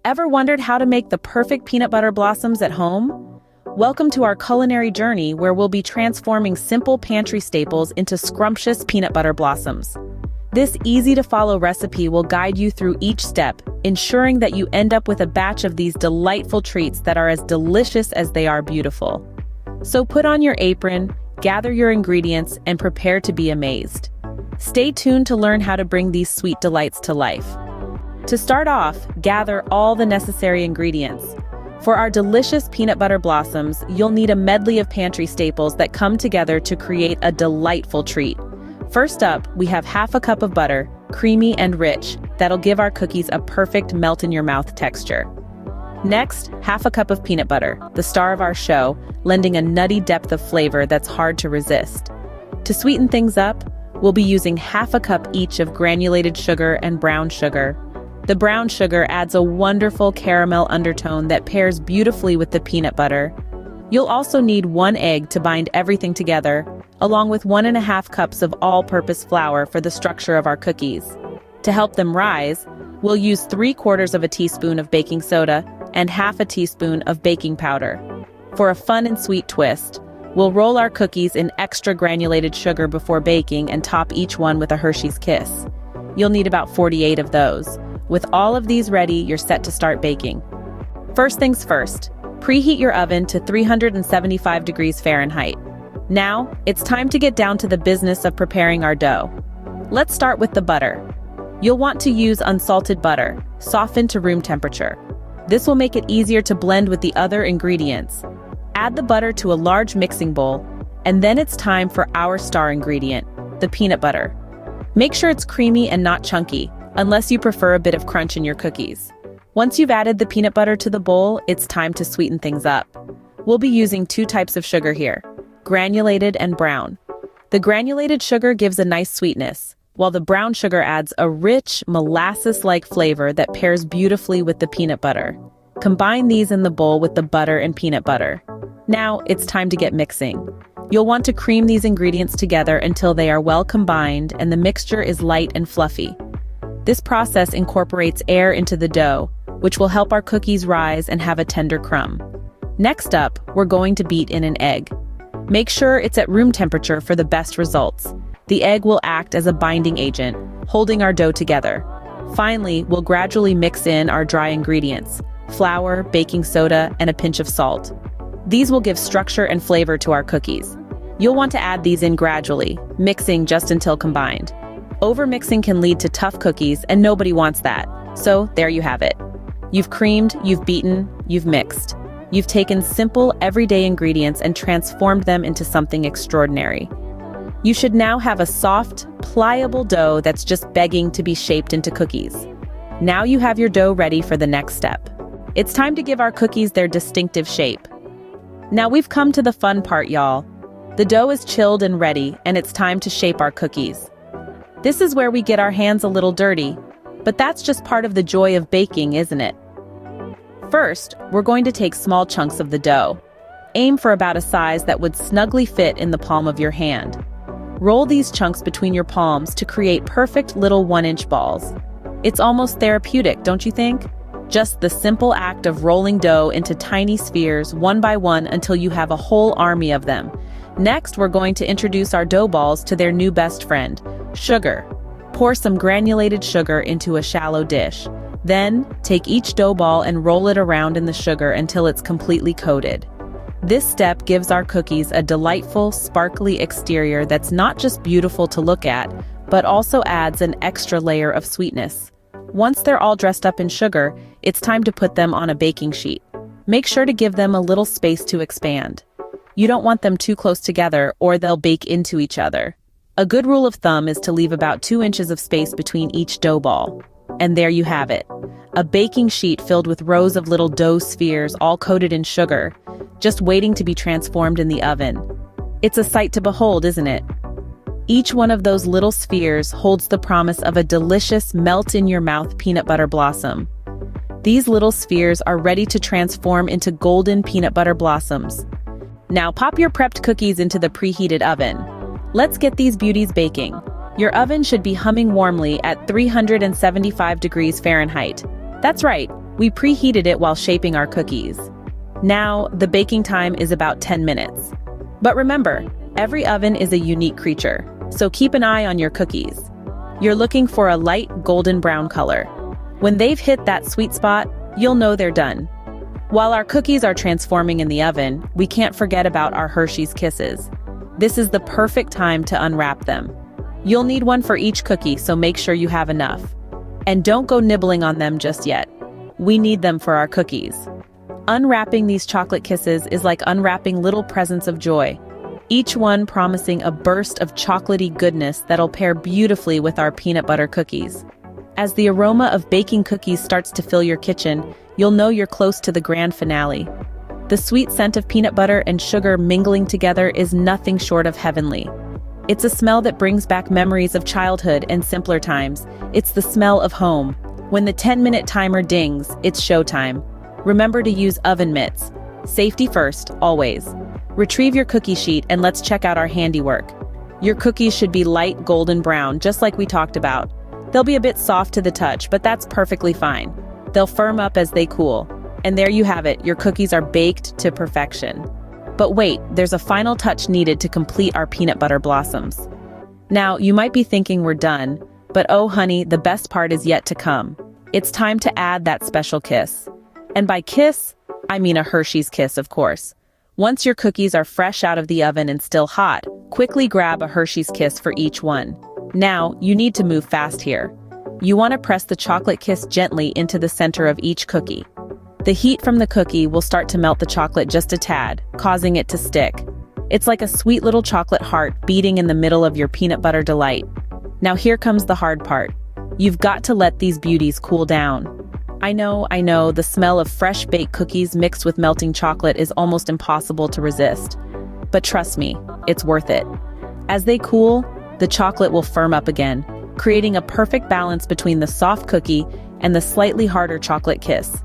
Ever wondered how to make the perfect peanut butter blossoms at home? Welcome to our culinary journey where we'll be transforming simple pantry staples into scrumptious peanut butter blossoms. This easy-to-follow recipe will guide you through each step, ensuring that you end up with a batch of these delightful treats that are as delicious as they are beautiful. So put on your apron, gather your ingredients, and prepare to be amazed. Stay tuned to learn how to bring these sweet delights to life. To start off, gather all the necessary ingredients. For our delicious peanut butter blossoms, you'll need a medley of pantry staples that come together to create a delightful treat. First up, we have half a cup of butter, creamy and rich, that'll give our cookies a perfect melt-in-your-mouth texture. Next, half a cup of peanut butter, the star of our show, lending a nutty depth of flavor that's hard to resist. To sweeten things up, we'll be using half a cup each of granulated sugar and brown sugar. The brown sugar adds a wonderful caramel undertone that pairs beautifully with the peanut butter. You'll also need 1 egg to bind everything together, along with 1.5 cups of all-purpose flour for the structure of our cookies. To help them rise, we'll use 3/4 teaspoon of baking soda and half a teaspoon of baking powder. For a fun and sweet twist, we'll roll our cookies in extra granulated sugar before baking and top each one with a Hershey's Kiss. You'll need about 48 of those. With all of these ready, you're set to start baking. First things first, preheat your oven to 375 degrees Fahrenheit. Now, it's time to get down to the business of preparing our dough. Let's start with the butter. You'll want to use unsalted butter, softened to room temperature. This will make it easier to blend with the other ingredients. Add the butter to a large mixing bowl, and then it's time for our star ingredient, the peanut butter. Make sure it's creamy and not chunky, unless you prefer a bit of crunch in your cookies. Once you've added the peanut butter to the bowl, it's time to sweeten things up. We'll be using 2 types of sugar here, granulated and brown. The granulated sugar gives a nice sweetness, while the brown sugar adds a rich, molasses-like flavor that pairs beautifully with the peanut butter. Combine these in the bowl with the butter and peanut butter. Now, it's time to get mixing. You'll want to cream these ingredients together until they are well combined and the mixture is light and fluffy. This process incorporates air into the dough, which will help our cookies rise and have a tender crumb. Next up, we're going to beat in an egg. Make sure it's at room temperature for the best results. The egg will act as a binding agent, holding our dough together. Finally, we'll gradually mix in our dry ingredients, flour, baking soda, and a pinch of salt. These will give structure and flavor to our cookies. You'll want to add these in gradually, mixing just until combined. Overmixing can lead to tough cookies, and nobody wants that. So there you have it. You've creamed, you've beaten, you've mixed. You've taken simple, everyday ingredients and transformed them into something extraordinary. You should now have a soft, pliable dough that's just begging to be shaped into cookies. Now you have your dough ready for the next step. It's time to give our cookies their distinctive shape. Now we've come to the fun part, y'all. The dough is chilled and ready, and it's time to shape our cookies. This is where we get our hands a little dirty, but that's just part of the joy of baking, isn't it? First, we're going to take small chunks of the dough. Aim for about a size that would snugly fit in the palm of your hand. Roll these chunks between your palms to create perfect little 1-inch balls. It's almost therapeutic, don't you think? Just the simple act of rolling dough into tiny spheres one by one until you have a whole army of them. Next, we're going to introduce our dough balls to their new best friend, sugar. Pour some granulated sugar into a shallow dish. Then, take each dough ball and roll it around in the sugar until it's completely coated. This step gives our cookies a delightful, sparkly exterior that's not just beautiful to look at, but also adds an extra layer of sweetness. Once they're all dressed up in sugar, it's time to put them on a baking sheet. Make sure to give them a little space to expand. You don't want them too close together or they'll bake into each other. A good rule of thumb is to leave about 2 inches of space between each dough ball. And there you have it. A baking sheet filled with rows of little dough spheres all coated in sugar, just waiting to be transformed in the oven. It's a sight to behold, isn't it? Each one of those little spheres holds the promise of a delicious melt-in-your-mouth peanut butter blossom. These little spheres are ready to transform into golden peanut butter blossoms. Now pop your prepped cookies into the preheated oven. Let's get these beauties baking. Your oven should be humming warmly at 375 degrees Fahrenheit. That's right, We preheated it while shaping our cookies. Now, the baking time is about 10 minutes. But remember, every oven is a unique creature, so keep an eye on your cookies. You're looking for a light golden brown color. When they've hit that sweet spot, you'll know they're done. While our cookies are transforming in the oven, we can't forget about our Hershey's Kisses. This is the perfect time to unwrap them. You'll need one for each cookie, so make sure you have enough. And don't go nibbling on them just yet. We need them for our cookies. Unwrapping these chocolate kisses is like unwrapping little presents of joy, each one promising a burst of chocolatey goodness that'll pair beautifully with our peanut butter cookies. As the aroma of baking cookies starts to fill your kitchen, you'll know you're close to the grand finale. The sweet scent of peanut butter and sugar mingling together is nothing short of heavenly. It's a smell that brings back memories of childhood and simpler times. It's the smell of home. When the 10-minute timer dings, it's showtime. Remember to use oven mitts. Safety first, always. Retrieve your cookie sheet and let's check out our handiwork. Your cookies should be light golden brown, just like we talked about. They'll be a bit soft to the touch, but that's perfectly fine. They'll firm up as they cool. And there you have it, your cookies are baked to perfection. But wait, there's a final touch needed to complete our peanut butter blossoms. Now, you might be thinking we're done, but oh honey, the best part is yet to come. It's time to add that special kiss. And by kiss, I mean a Hershey's Kiss, of course. Once your cookies are fresh out of the oven and still hot, quickly grab a Hershey's Kiss for each one. Now, you need to move fast here. You want to press the chocolate kiss gently into the center of each cookie. The heat from the cookie will start to melt the chocolate just a tad, causing it to stick. It's like a sweet little chocolate heart beating in the middle of your peanut butter delight. Now here comes the hard part. You've got to let these beauties cool down. I know, the smell of fresh baked cookies mixed with melting chocolate is almost impossible to resist. But trust me, it's worth it. As they cool, the chocolate will firm up again, creating a perfect balance between the soft cookie and the slightly harder chocolate kiss.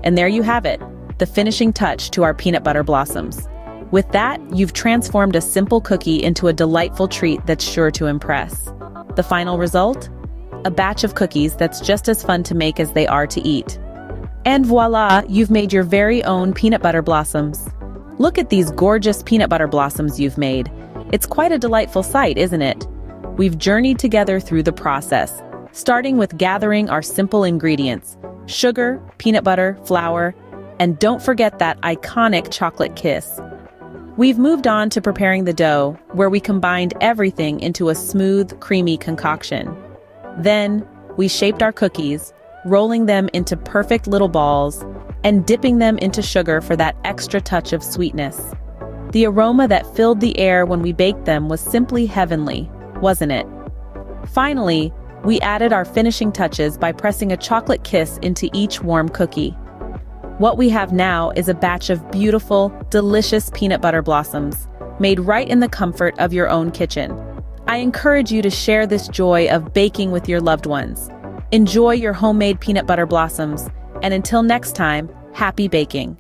And there you have it, the finishing touch to our peanut butter blossoms. With that, you've transformed a simple cookie into a delightful treat that's sure to impress. The final result? A batch of cookies that's just as fun to make as they are to eat. And voila, you've made your very own peanut butter blossoms. Look at these gorgeous peanut butter blossoms you've made. It's quite a delightful sight, isn't it? We've journeyed together through the process, starting with gathering our simple ingredients: sugar, peanut butter, flour, and don't forget that iconic chocolate kiss. We've moved on to preparing the dough, where we combined everything into a smooth, creamy concoction. Then, we shaped our cookies, rolling them into perfect little balls, and dipping them into sugar for that extra touch of sweetness. The aroma that filled the air when we baked them was simply heavenly, wasn't it? Finally, we added our finishing touches by pressing a chocolate kiss into each warm cookie. What we have now is a batch of beautiful, delicious peanut butter blossoms, made right in the comfort of your own kitchen. I encourage you to share this joy of baking with your loved ones. Enjoy your homemade peanut butter blossoms, and until next time, happy baking.